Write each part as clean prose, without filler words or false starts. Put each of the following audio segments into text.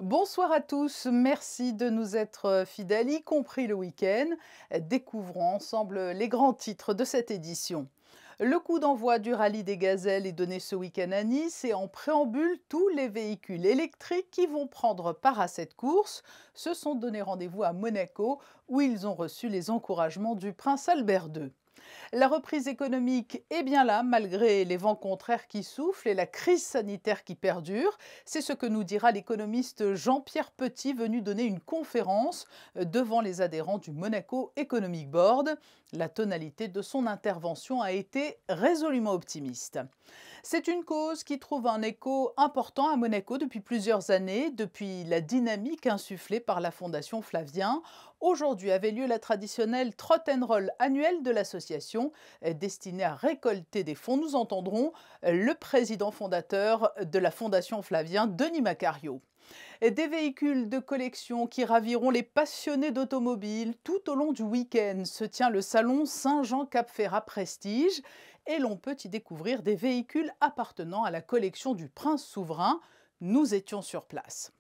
Bonsoir à tous, merci de nous être fidèles, y compris le week-end. Découvrons ensemble les grands titres de cette édition. Le coup d'envoi du rallye des gazelles est donné ce week-end à Nice et en préambule, tous les véhicules électriques qui vont prendre part à cette course se sont donné rendez-vous à Monaco où ils ont reçu les encouragements du prince Albert II. La reprise économique est bien là, malgré les vents contraires qui soufflent et la crise sanitaire qui perdure. C'est ce que nous dira l'économiste Jean-Pierre Petit, venu donner une conférence devant les adhérents du Monaco Economic Board. La tonalité de son intervention a été résolument optimiste. C'est une cause qui trouve un écho important à Monaco depuis plusieurs années, depuis la dynamique insufflée par la Fondation Flavien. Aujourd'hui avait lieu la traditionnelle Trot and Roll annuelle de l'association, destinée à récolter des fonds. Nous entendrons le président fondateur de la Fondation Flavien, Denis Macario. Des véhicules de collection qui raviront les passionnés d'automobile. Tout au long du week-end se tient le salon Saint-Jean-Cap-Ferrat Prestige et l'on peut y découvrir des véhicules appartenant à la collection du Prince Souverain. Nous étions sur place.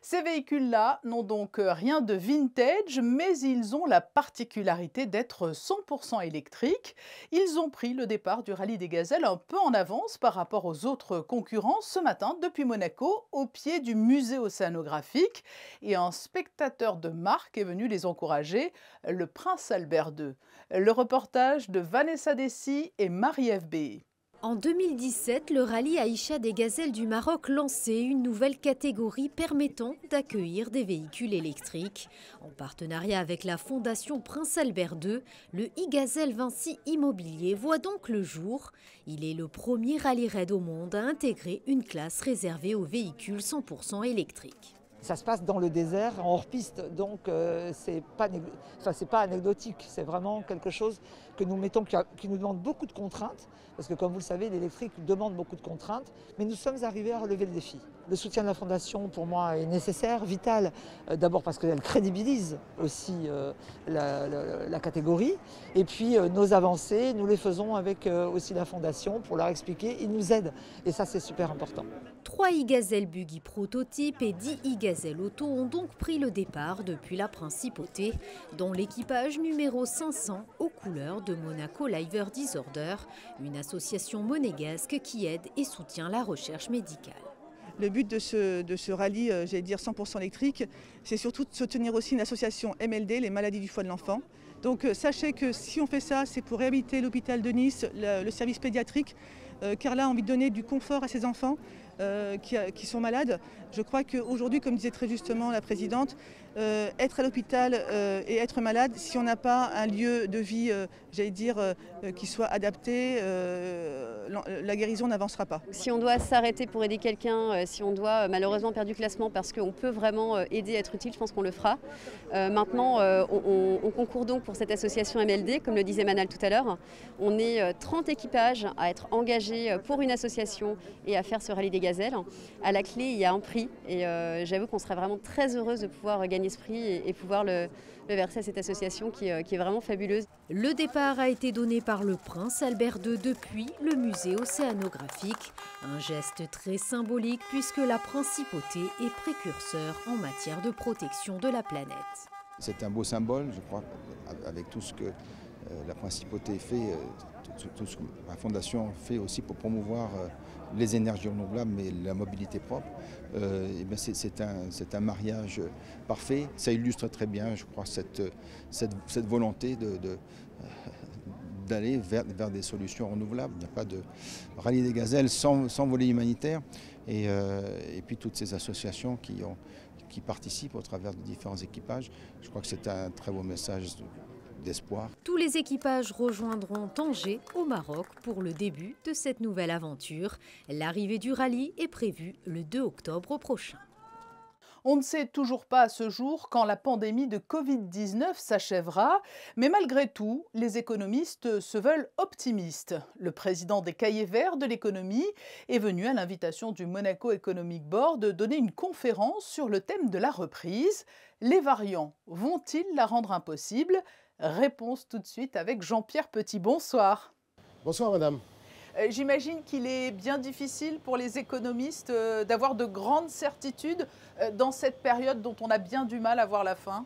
Ces véhicules-là n'ont donc rien de vintage, mais ils ont la particularité d'être 100% électriques. Ils ont pris le départ du rallye des gazelles un peu en avance par rapport aux autres concurrents ce matin depuis Monaco, au pied du musée océanographique. Et un spectateur de marque est venu les encourager, le prince Albert II. Le reportage de Vanessa Dessy et Marie-Ève B. En 2017, le rallye Aïcha des gazelles du Maroc lançait une nouvelle catégorie permettant d'accueillir des véhicules électriques. En partenariat avec la Fondation Prince Albert II, le e-Gazelle Vinci Immobilier voit donc le jour. Il est le premier rallye raid au monde à intégrer une classe réservée aux véhicules 100% électriques. Ça se passe dans le désert, en hors-piste, donc c'est pas anecdotique, c'est vraiment quelque chose que nous mettons, qui nous demande beaucoup de contraintes, parce que comme vous le savez, l'électrique demande beaucoup de contraintes, mais nous sommes arrivés à relever le défi. Le soutien de la Fondation, pour moi, est nécessaire, vital, d'abord parce qu'elle crédibilise aussi la catégorie, et puis nos avancées, nous les faisons avec aussi la Fondation pour leur expliquer, ils nous aident, et ça c'est super important. 3 e-Gazelle Buggy prototypes et 10 e-Gazelle Auto ont donc pris le départ depuis la Principauté, dont l'équipage numéro 500 aux couleurs de Monaco Liver Disorder, une association monégasque qui aide et soutient la recherche médicale. Le but de ce rallye, j'allais dire 100% électrique, c'est surtout de soutenir aussi une association MLD, les maladies du foie de l'enfant. Donc sachez que si on fait ça, c'est pour réhabiliter l'hôpital de Nice, le service pédiatrique, car là, on a envie de donner du confort à ces enfants qui sont malades. Je crois qu'aujourd'hui, comme disait très justement la présidente, être à l'hôpital et être malade, si on n'a pas un lieu de vie, j'allais dire, qui soit adapté, la guérison n'avancera pas. Si on doit s'arrêter pour aider quelqu'un, si on doit malheureusement perdre du classement parce qu'on peut vraiment aider, être utile, je pense qu'on le fera. Maintenant, on concourt donc pour cette association MLD, comme le disait Manal tout à l'heure. On est 30 équipages à être engagés pour une association et à faire ce rallye des gazelles. À la clé, il y a un prix et j'avoue qu'on serait vraiment très heureuse de pouvoir gagner ce prix et pouvoir le verser à cette association qui est vraiment fabuleuse. Le départ a été donné par le prince Albert II depuis le musée océanographique. Un geste très symbolique puisque la principauté est précurseur en matière de protection de la planète. C'est un beau symbole, je crois, avec tout ce que la principauté fait, tout ce que la Fondation fait aussi pour promouvoir les énergies renouvelables, mais la mobilité propre. C'est un mariage parfait. Ça illustre très bien, je crois, cette volonté d'aller vers des solutions renouvelables. Il n'y a pas de rallye des gazelles sans volet humanitaire. Et puis toutes ces associations qui participent au travers de différents équipages. Je crois que c'est un très beau message d'espoir. Tous les équipages rejoindront Tanger au Maroc pour le début de cette nouvelle aventure. L'arrivée du rallye est prévue le 2 octobre prochain. On ne sait toujours pas à ce jour quand la pandémie de Covid-19 s'achèvera, mais malgré tout, les économistes se veulent optimistes. Le président des Cahiers Verts de l'économie est venu à l'invitation du Monaco Economic Board donner une conférence sur le thème de la reprise. Les variants vont-ils la rendre impossible? Réponse tout de suite avec Jean-Pierre Petit. Bonsoir. Bonsoir madame. J'imagine qu'il est bien difficile pour les économistes d'avoir de grandes certitudes dans cette période dont on a bien du mal à voir la fin.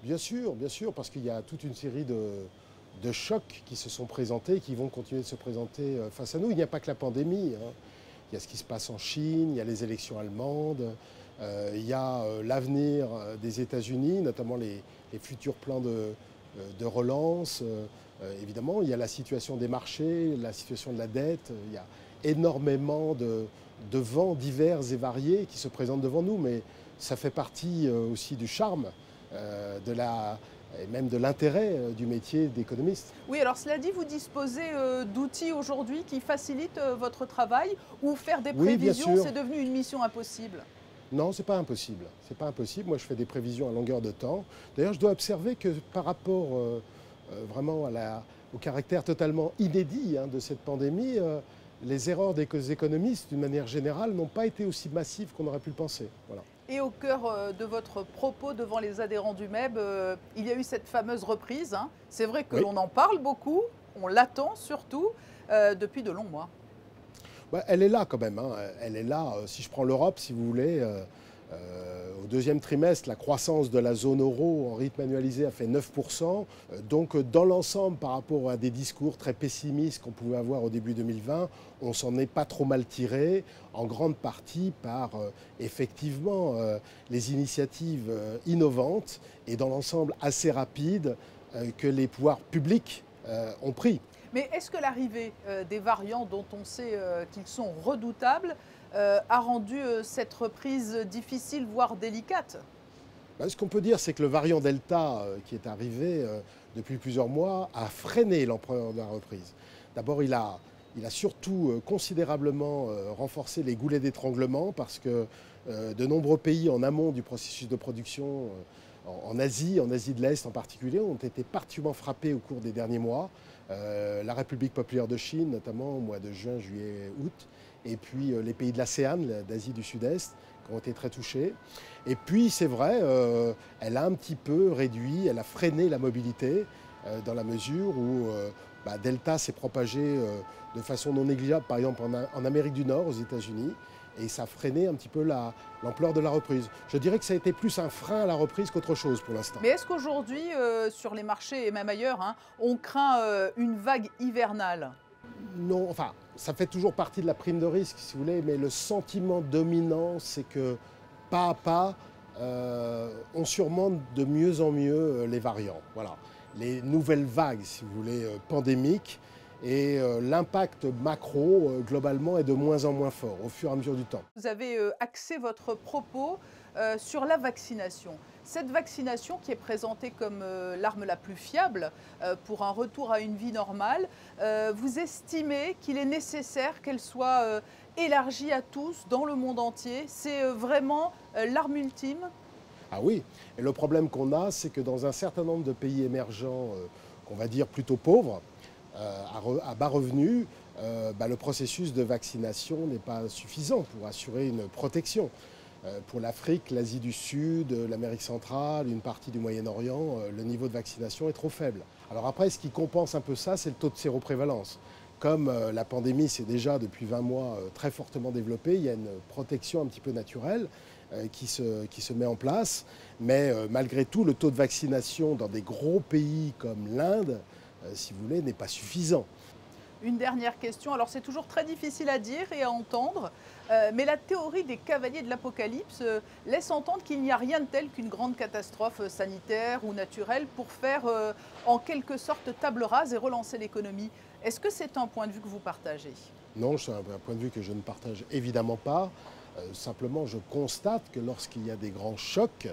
Bien sûr, parce qu'il y a toute une série de chocs qui se sont présentés, qui vont continuer de se présenter face à nous. Il n'y a pas que la pandémie, hein. Il y a ce qui se passe en Chine, il y a les élections allemandes, il y a l'avenir des États-Unis, notamment les futurs plans de relance. Évidemment, il y a la situation des marchés, la situation de la dette. Il y a énormément de vents divers et variés qui se présentent devant nous, mais ça fait partie aussi du charme et même de l'intérêt du métier d'économiste. Oui, alors cela dit, vous disposez d'outils aujourd'hui qui facilitent votre travail ou faire des prévisions, c'est devenu une mission impossible? Non, c'est pas impossible. C'est pas impossible. Moi, je fais des prévisions à longueur de temps. D'ailleurs, je dois observer que par rapport vraiment au caractère totalement inédit de cette pandémie, les erreurs des économistes, d'une manière générale, n'ont pas été aussi massives qu'on aurait pu le penser. Voilà. Et au cœur de votre propos devant les adhérents du MEB, il y a eu cette fameuse reprise. Hein. C'est vrai que l'on en parle beaucoup, on l'attend surtout depuis de longs mois. Bah, elle est là quand même. Hein. Elle est là. Si je prends l'Europe, si vous voulez, au deuxième trimestre, la croissance de la zone euro en rythme annualisé a fait 9%. Donc dans l'ensemble, par rapport à des discours très pessimistes qu'on pouvait avoir au début 2020, on s'en est pas trop mal tiré, en grande partie par effectivement les initiatives innovantes et dans l'ensemble assez rapides que les pouvoirs publics ont pris. Mais est-ce que l'arrivée des variants dont on sait qu'ils sont redoutables a rendu cette reprise difficile, voire délicate? Ce qu'on peut dire, c'est que le variant Delta qui est arrivé depuis plusieurs mois a freiné l'ampleur de la reprise. D'abord, il a surtout considérablement renforcé les goulets d'étranglement parce que de nombreux pays en amont du processus de production, en Asie de l'Est en particulier, ont été particulièrement frappés au cours des derniers mois. La République populaire de Chine, notamment au mois de juin, juillet, août, et puis les pays de l'ASEAN, d'Asie du Sud-Est, qui ont été très touchés. Et puis, c'est vrai, elle a un petit peu réduit, elle a freiné la mobilité, dans la mesure où Delta s'est propagé de façon non négligeable, par exemple en Amérique du Nord, aux États-Unis, et ça a freiné un petit peu l'ampleur de la reprise. Je dirais que ça a été plus un frein à la reprise qu'autre chose pour l'instant. Mais est-ce qu'aujourd'hui, sur les marchés et même ailleurs, hein, on craint une vague hivernale? Non, enfin, ça fait toujours partie de la prime de risque, si vous voulez, mais le sentiment dominant, c'est que pas à pas, on surmonte de mieux en mieux les variants. Voilà. Les nouvelles vagues, si vous voulez, pandémiques, et l'impact macro, globalement, est de moins en moins fort au fur et à mesure du temps. Vous avez axé votre propos sur la vaccination. Cette vaccination qui est présentée comme l'arme la plus fiable pour un retour à une vie normale, vous estimez qu'il est nécessaire qu'elle soit élargie à tous dans le monde entier? C'est vraiment l'arme ultime? Ah oui, et le problème qu'on a, c'est que dans un certain nombre de pays émergents, qu'on va dire plutôt pauvres, à bas revenus, le processus de vaccination n'est pas suffisant pour assurer une protection. Pour l'Afrique, l'Asie du Sud, l'Amérique centrale, une partie du Moyen-Orient, le niveau de vaccination est trop faible. Alors après, ce qui compense un peu ça, c'est le taux de séroprévalence. Comme la pandémie s'est déjà depuis 20 mois très fortement développée, il y a une protection un petit peu naturelle qui se met en place. Mais malgré tout, le taux de vaccination dans des gros pays comme l'Inde, si vous voulez, n'est pas suffisant. Une dernière question, alors c'est toujours très difficile à dire et à entendre, mais la théorie des cavaliers de l'Apocalypse laisse entendre qu'il n'y a rien de tel qu'une grande catastrophe sanitaire ou naturelle pour faire en quelque sorte table rase et relancer l'économie. Est-ce que c'est un point de vue que vous partagez? Non, c'est un point de vue que je ne partage évidemment pas. Simplement, je constate que lorsqu'il y a des grands chocs,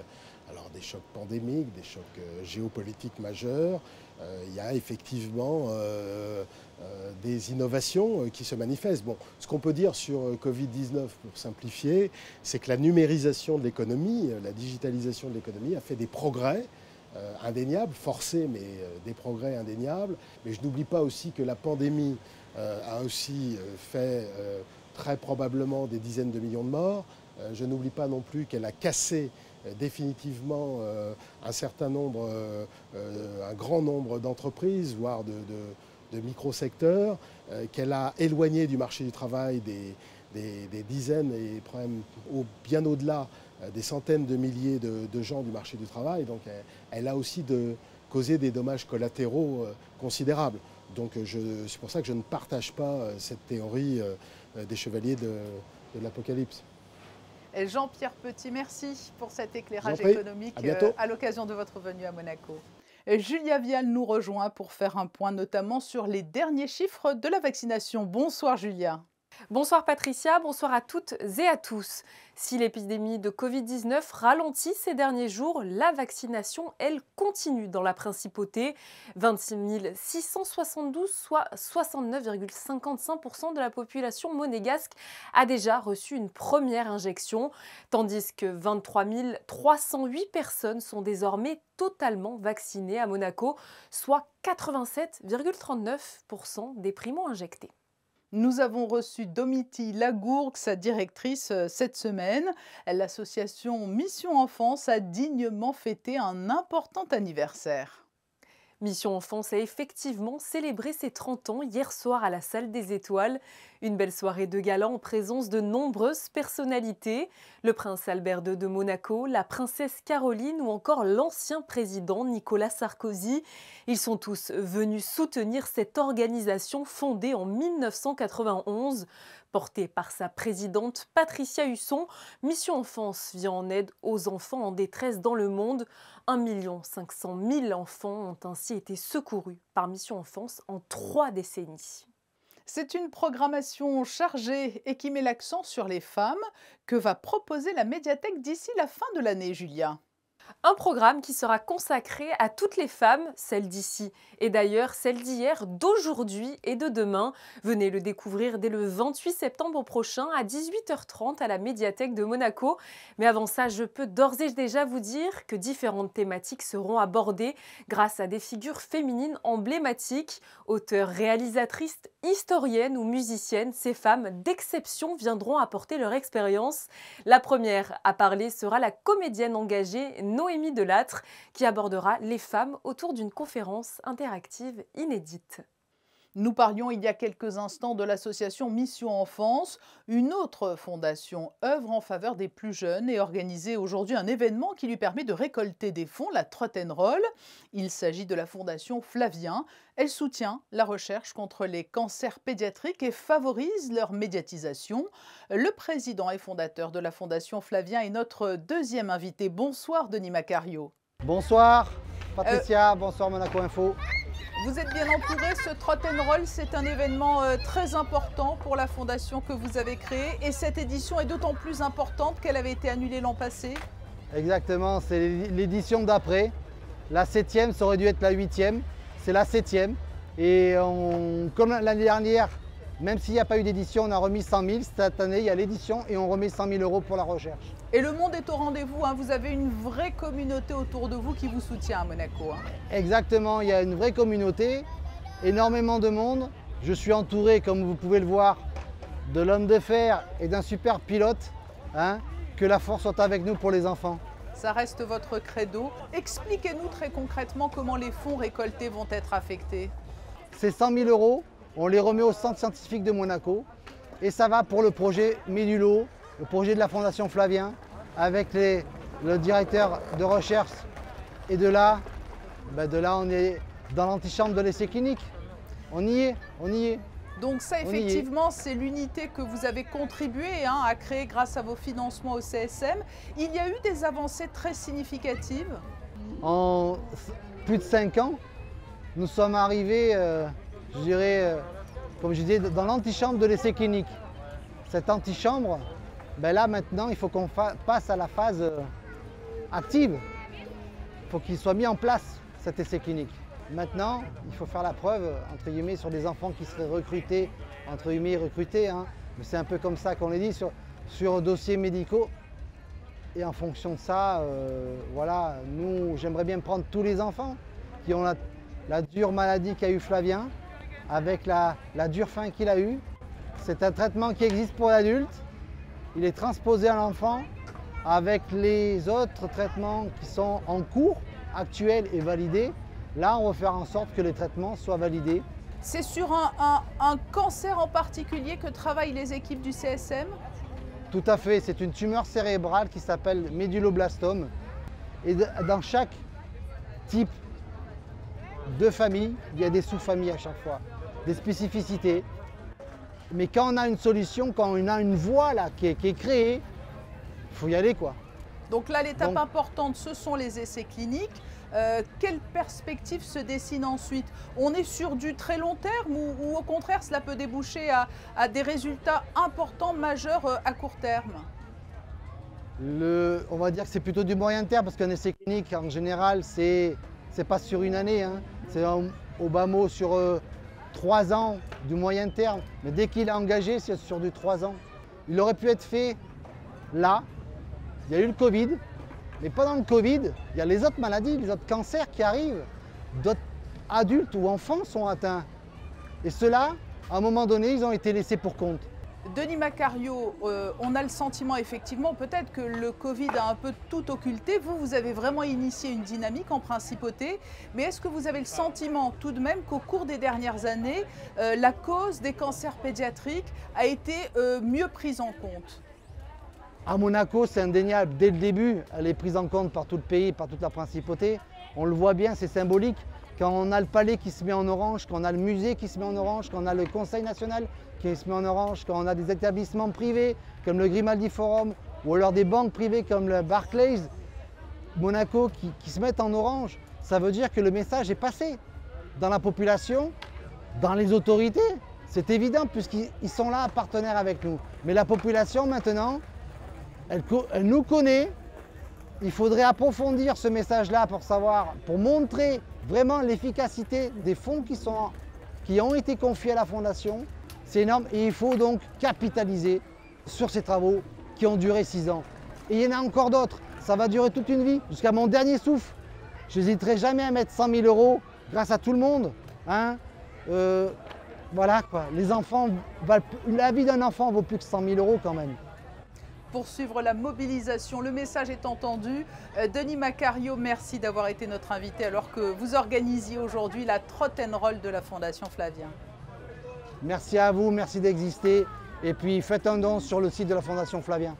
alors des chocs pandémiques, des chocs géopolitiques majeurs, il y a effectivement des innovations qui se manifestent. Bon, ce qu'on peut dire sur Covid-19, pour simplifier, c'est que la numérisation de l'économie, la digitalisation de l'économie a fait des progrès indéniables, forcés, mais des progrès indéniables. Mais je n'oublie pas aussi que la pandémie a aussi fait très probablement des dizaines de millions de morts. Je n'oublie pas non plus qu'elle a cassé définitivement un grand nombre d'entreprises, voire micro-secteurs, qu'elle a éloignés du marché du travail des dizaines et bien au-delà des centaines de milliers de gens du marché du travail. Donc elle a aussi causé des dommages collatéraux considérables. Donc c'est pour ça que je ne partage pas cette théorie des chevaliers de l'Apocalypse. Jean-Pierre Petit, merci pour cet éclairage économique à l'occasion de votre venue à Monaco. Julia Vial nous rejoint pour faire un point notamment sur les derniers chiffres de la vaccination. Bonsoir Julia. Bonsoir Patricia, bonsoir à toutes et à tous. Si l'épidémie de Covid-19 ralentit ces derniers jours, la vaccination, elle, continue dans la principauté. 26 672, soit 69,55% de la population monégasque a déjà reçu une première injection, tandis que 23 308 personnes sont désormais totalement vaccinées à Monaco, soit 87,39% des primo-injectés. Nous avons reçu Domiti Lagourgue, sa directrice, cette semaine. L'association Mission Enfance a dignement fêté un important anniversaire. Mission Enfance a effectivement célébré ses 30 ans hier soir à la Salle des Étoiles. Une belle soirée de gala en présence de nombreuses personnalités. Le prince Albert II de Monaco, la princesse Caroline ou encore l'ancien président Nicolas Sarkozy. Ils sont tous venus soutenir cette organisation fondée en 1991. Portée par sa présidente Patricia Husson, Mission Enfance vient en aide aux enfants en détresse dans le monde. 1 500 000 enfants ont ainsi été secourus par Mission Enfance en 3 décennies. C'est une programmation chargée et qui met l'accent sur les femmes que va proposer la médiathèque d'ici la fin de l'année, Julia. Un programme qui sera consacré à toutes les femmes, celles d'ici et d'ailleurs celles d'hier, d'aujourd'hui et de demain. Venez le découvrir dès le 28 septembre prochain à 18h30 à la médiathèque de Monaco. Mais avant ça, je peux d'ores et déjà vous dire que différentes thématiques seront abordées grâce à des figures féminines emblématiques. Auteurs, réalisatrices, historiennes ou musiciennes, ces femmes d'exception viendront apporter leur expérience. La première à parler sera la comédienne engagée Noémie Delattre, qui abordera les femmes autour d'une conférence interactive inédite. Nous parlions il y a quelques instants de l'association Mission Enfance. Une autre fondation œuvre en faveur des plus jeunes et organise aujourd'hui un événement qui lui permet de récolter des fonds, la Trot & Roll. Il s'agit de la fondation Flavien. Elle soutient la recherche contre les cancers pédiatriques et favorise leur médiatisation. Le président et fondateur de la fondation Flavien est notre deuxième invité. Bonsoir Denis Macario. Bonsoir Patricia, bonsoir Monaco Info. Vous êtes bien entouré, ce Trot & Roll, c'est un événement très important pour la fondation que vous avez créée et cette édition est d'autant plus importante qu'elle avait été annulée l'an passé. Exactement, c'est l'édition d'après. La 7e, ça aurait dû être la 8e, c'est la 7e. Et comme l'année dernière, même s'il n'y a pas eu d'édition, on a remis 100 000. Cette année, il y a l'édition et on remet 100 000 € pour la recherche. Et le monde est au rendez-vous, hein. Vous avez une vraie communauté autour de vous qui vous soutient à Monaco. Hein. Exactement, il y a une vraie communauté, énormément de monde. Je suis entouré, comme vous pouvez le voir, de l'homme de fer et d'un super pilote. Hein, que la force soit avec nous pour les enfants. Ça reste votre credo. Expliquez-nous très concrètement comment les fonds récoltés vont être affectés. Ces 100 000 €, on les remet au centre scientifique de Monaco et ça va pour le projet Médulo, le projet de la Fondation Flavien, avec le directeur de recherche. Et de là, on est dans l'antichambre de l'essai clinique. On y est. Donc ça, effectivement, c'est l'unité que vous avez contribué à créer grâce à vos financements au CSM. Il y a eu des avancées très significatives. En plus de 5 ans, nous sommes arrivés, je dirais, comme je disais, dans l'antichambre de l'essai clinique. Cette antichambre, là maintenant, il faut qu'on passe à la phase active. Il faut qu'il soit mis en place, cet essai clinique. Maintenant, il faut faire la preuve, entre guillemets, sur des enfants qui seraient recrutés, entre guillemets, recrutés. Hein. Mais c'est un peu comme ça qu'on les dit, sur dossiers médicaux. Et en fonction de ça, voilà, nous, j'aimerais bien prendre tous les enfants qui ont la dure maladie qu'a eu Flavien, avec la dure faim qu'il a eue. C'est un traitement qui existe pour l'adulte. Il est transposé à l'enfant avec les autres traitements qui sont en cours, actuels et validés. Là, on va faire en sorte que les traitements soient validés C'est sur un cancer en particulier que travaillent les équipes du CSM? Tout à fait, c'est une tumeur cérébrale qui s'appelle méduloblastome. Et dans chaque type de famille, il y a des sous-familles à chaque fois, des spécificités. Mais quand on a une solution, quand on a une voie là, qui est créée, il faut y aller quoi. Donc là, l'étape importante, ce sont les essais cliniques. Quelle perspective se dessine ensuite? On est sur du très long terme ou au contraire, cela peut déboucher à des résultats importants, majeurs à court terme? On va dire que c'est plutôt du moyen terme parce qu'un essai clinique, en général, c'est pas sur une année. Hein. C'est au bas mot sur 3 ans du moyen terme. Mais dès qu'il est engagé, c'est sur du 3 ans. Il aurait pu être fait là. Il y a eu le Covid. Mais pendant le Covid, il y a les autres maladies, les autres cancers qui arrivent. D'autres adultes ou enfants sont atteints. Et ceux-là, à un moment donné, ils ont été laissés pour compte. Denis Macario, on a le sentiment effectivement peut-être que le Covid a un peu tout occulté. Vous avez vraiment initié une dynamique en principauté. Mais est-ce que vous avez le sentiment tout de même qu'au cours des dernières années, la cause des cancers pédiatriques a été mieux prise en compte? À Monaco, c'est indéniable. Dès le début, elle est prise en compte par tout le pays, par toute la principauté. On le voit bien, c'est symbolique. Quand on a le palais qui se met en orange, quand on a le musée qui se met en orange, quand on a le conseil national qui se met en orange, quand on a des établissements privés comme le Grimaldi Forum ou alors des banques privées comme le Barclays, Monaco qui se mettent en orange, ça veut dire que le message est passé dans la population, dans les autorités. C'est évident puisqu'ils sont là partenaires avec nous. Mais la population maintenant, elle nous connaît. Il faudrait approfondir ce message-là pour savoir, pour montrer vraiment l'efficacité des fonds qui ont été confiés à la Fondation. C'est énorme et il faut donc capitaliser sur ces travaux qui ont duré 6 ans. Et il y en a encore d'autres. Ça va durer toute une vie, jusqu'à mon dernier souffle. Je n'hésiterai jamais à mettre 100 000 € grâce à tout le monde. Hein. Voilà quoi. Les enfants, la vie d'un enfant vaut plus que 100 000 € quand même. Poursuivre la mobilisation, le message est entendu. Denis Macario, merci d'avoir été notre invité alors que vous organisiez aujourd'hui la Trot and Roll de la Fondation Flavien. Merci à vous, merci d'exister et puis faites un don sur le site de la Fondation Flavien.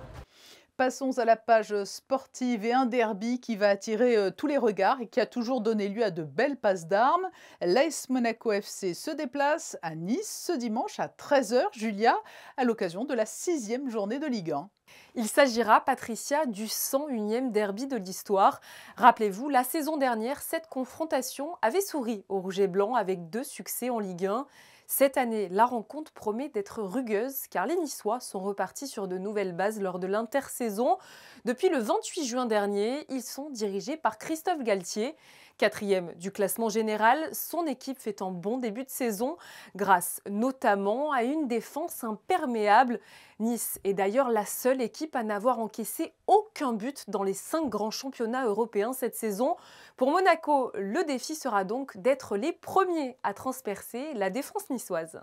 Passons à la page sportive et un derby qui va attirer tous les regards et qui a toujours donné lieu à de belles passes d'armes. L'AS Monaco FC se déplace à Nice ce dimanche à 13 h, Julia, à l'occasion de la 6e journée de Ligue 1. Il s'agira, Patricia, du 101e derby de l'histoire. Rappelez-vous, la saison dernière, cette confrontation avait souri au rouge et blanc avec 2 succès en Ligue 1. Cette année, la rencontre promet d'être rugueuse car les Niçois sont repartis sur de nouvelles bases lors de l'intersaison. Depuis le 28 juin dernier, ils sont dirigés par Christophe Galtier. 4e du classement général, son équipe fait un bon début de saison grâce notamment à une défense imperméable. Nice est d'ailleurs la seule équipe à n'avoir encaissé aucun but dans les 5 grands championnats européens cette saison. Pour Monaco, le défi sera donc d'être les premiers à transpercer la défense niçoise.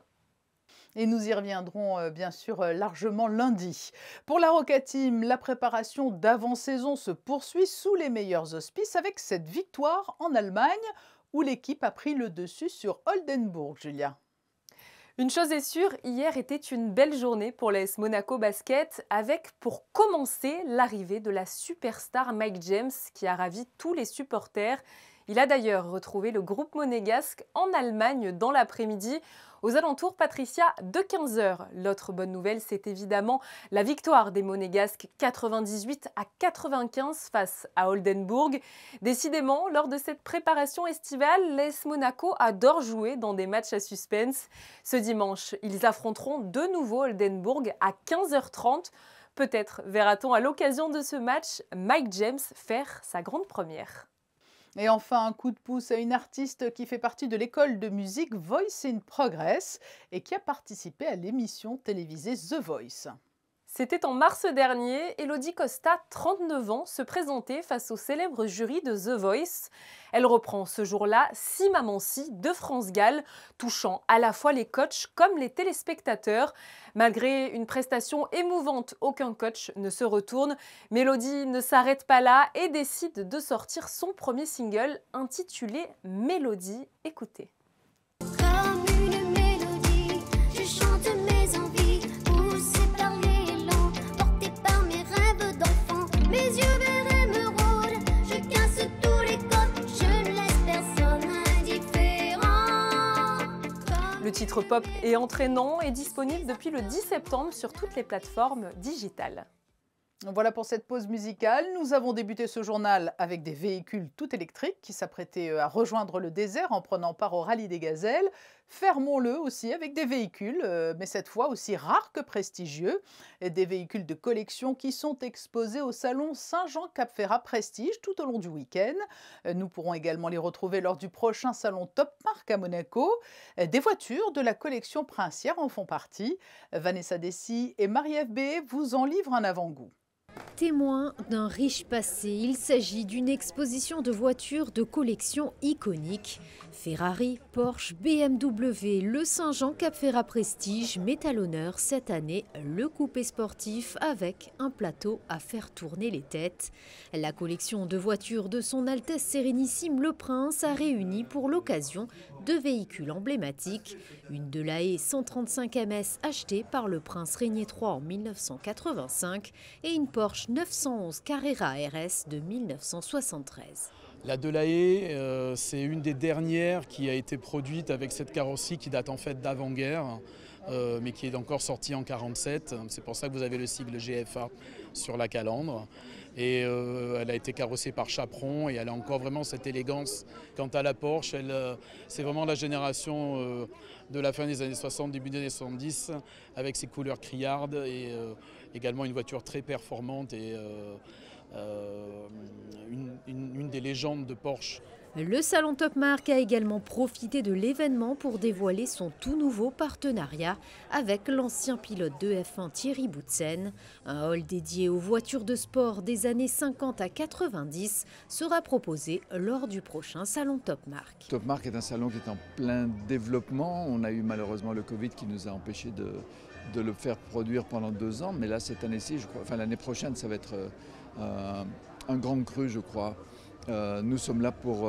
Et nous y reviendrons bien sûr largement lundi. Pour la Roca Team, la préparation d'avant-saison se poursuit sous les meilleurs auspices avec cette victoire en Allemagne où l'équipe a pris le dessus sur Oldenburg, Julia. Une chose est sûre, hier était une belle journée pour l'AS Monaco Basket avec pour commencer l'arrivée de la superstar Mike James qui a ravi tous les supporters. Il a d'ailleurs retrouvé le groupe monégasque en Allemagne dans l'après-midi. Aux alentours, Patricia, de 15 h. L'autre bonne nouvelle, c'est évidemment la victoire des Monégasques 98-95 face à Oldenburg. Décidément, lors de cette préparation estivale, l'AS Monaco adore jouer dans des matchs à suspense. Ce dimanche, ils affronteront de nouveau Oldenburg à 15 h 30. Peut-être verra-t-on à l'occasion de ce match Mike James faire sa grande première. Et enfin, un coup de pouce à une artiste qui fait partie de l'école de musique Voice in Progress et qui a participé à l'émission télévisée The Voice. C'était en mars dernier, Elodie Costa, 39 ans, se présentait face au célèbre jury de The Voice. Elle reprend ce jour-là Si Maman Si de France Gall, touchant à la fois les coachs comme les téléspectateurs. Malgré une prestation émouvante, aucun coach ne se retourne. Mélodie ne s'arrête pas là et décide de sortir son premier single intitulé Mélodie. Écoutez. Comme une titre pop et entraînant est disponible depuis le 10 septembre sur toutes les plateformes digitales. Voilà pour cette pause musicale. Nous avons débuté ce journal avec des véhicules tout électriques qui s'apprêtaient à rejoindre le désert en prenant part au rallye des gazelles. Fermons-le aussi avec des véhicules, mais cette fois aussi rares que prestigieux. Des véhicules de collection qui sont exposés au salon Saint-Jean-Cap-Ferrat Prestige tout au long du week-end. Nous pourrons également les retrouver lors du prochain salon Top Marque à Monaco. Des voitures de la collection princière en font partie. Vanessa Dessy et Marie-Ève B vous en livrent un avant-goût. Témoin d'un riche passé, il s'agit d'une exposition de voitures de collection iconiques. Ferrari, Porsche, BMW, le Saint-Jean-Cap-Ferrat Prestige met à l'honneur cette année le coupé sportif avec un plateau à faire tourner les têtes. La collection de voitures de son Altesse Sérénissime le Prince a réuni pour l'occasion deux véhicules emblématiques. Une Delahaye 135 MS achetée par le Prince Régnier III en 1985 et une Porsche 911 Carrera RS de 1973. La Delahaye, c'est une des dernières qui a été produite avec cette carrosserie qui date en fait d'avant-guerre, mais qui est encore sortie en 1947. C'est pour ça que vous avez le sigle GFA sur la calandre. Et elle a été carrossée par Chaperon et elle a encore vraiment cette élégance. Quant à la Porsche, c'est vraiment la génération de la fin des années 60, début des années 70, avec ses couleurs criardes et également une voiture très performante et une des légendes de Porsche. Le salon Top Marque a également profité de l'événement pour dévoiler son tout nouveau partenariat avec l'ancien pilote de F1 Thierry Boutsen. Un hall dédié aux voitures de sport des années 50 à 90 sera proposé lors du prochain salon Top Marque. Top Marque est un salon qui est en plein développement. On a eu malheureusement le Covid qui nous a empêchés de le faire produire pendant 2 ans. Mais là, cette année-ci, je crois, enfin l'année prochaine, ça va être un grand cru, je crois. Nous sommes là pour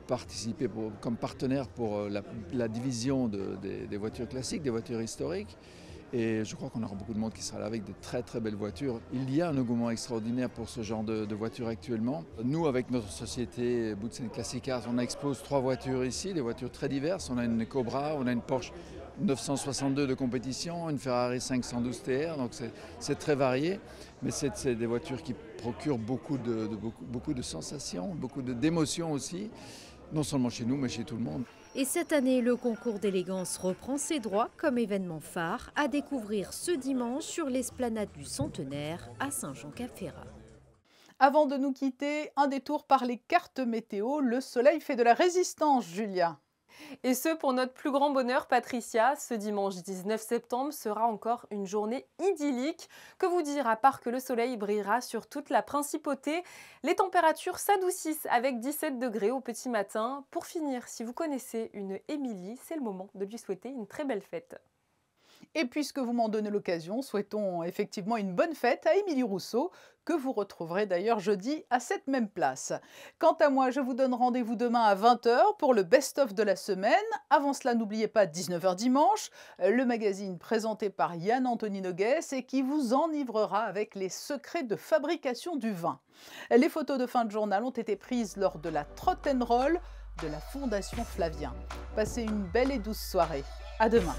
participer comme partenaire pour la division des voitures classiques, des voitures historiques. Et je crois qu'on aura beaucoup de monde qui sera là avec de très très belles voitures. Il y a un engouement extraordinaire pour ce genre de voitures actuellement. Nous, avec notre société Boutsen Classic Cars, on expose 3 voitures ici, des voitures très diverses. On a une Cobra, on a une Porsche 962 de compétition, une Ferrari 512 TR, donc c'est très varié. Mais c'est des voitures qui procurent beaucoup de sensations, beaucoup d'émotions aussi, non seulement chez nous, mais chez tout le monde. Et cette année, le concours d'élégance reprend ses droits comme événement phare à découvrir ce dimanche sur l'esplanade du Centenaire à Saint-Jean-Cap-Ferrat. Avant de nous quitter, un détour par les cartes météo. Le soleil fait de la résistance, Julia. Et ce, pour notre plus grand bonheur, Patricia, ce dimanche 19 septembre sera encore une journée idyllique. Que vous dire, à part que le soleil brillera sur toute la principauté. Les températures s'adoucissent avec 17 degrés au petit matin. Pour finir, si vous connaissez une Émilie, c'est le moment de lui souhaiter une très belle fête. Et puisque vous m'en donnez l'occasion, souhaitons effectivement une bonne fête à Émilie Rousseau, que vous retrouverez d'ailleurs jeudi à cette même place. Quant à moi, je vous donne rendez-vous demain à 20 h pour le best-of de la semaine. Avant cela, n'oubliez pas 19 h dimanche, le magazine présenté par Yann-Anthony Noguès et qui vous enivrera avec les secrets de fabrication du vin. Les photos de fin de journal ont été prises lors de la Trot & Roll de la Fondation Flavien. Passez une belle et douce soirée. À demain.